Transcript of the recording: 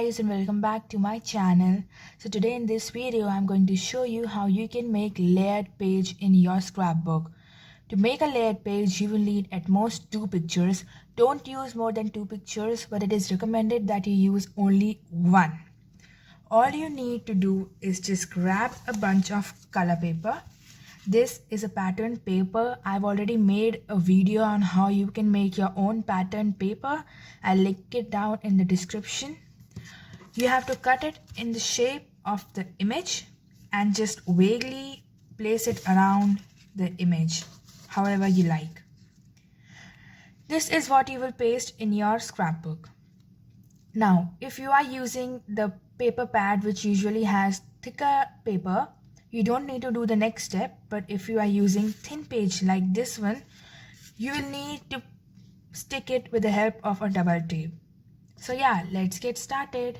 guys, and welcome back to my channel. So today in this video I'm going to show you how you can make layered page in your scrapbook. To make a layered page you will need at most 2 pictures. Don't use more than 2 pictures, but it is recommended that you use only 1. All you need to do is just grab a bunch of color paper. This is a pattern paper. I've already made a video on how you can make your own pattern paper. I'll link it down in the description. You have to cut it in the shape of the image and just vaguely place it around the image, however you like. This is what you will paste in your scrapbook. Now, if you are using the paper pad which usually has thicker paper, you don't need to do the next step, but if you are using thin page like this one, you will need to stick it with the help of a double tape. So yeah, let's get started.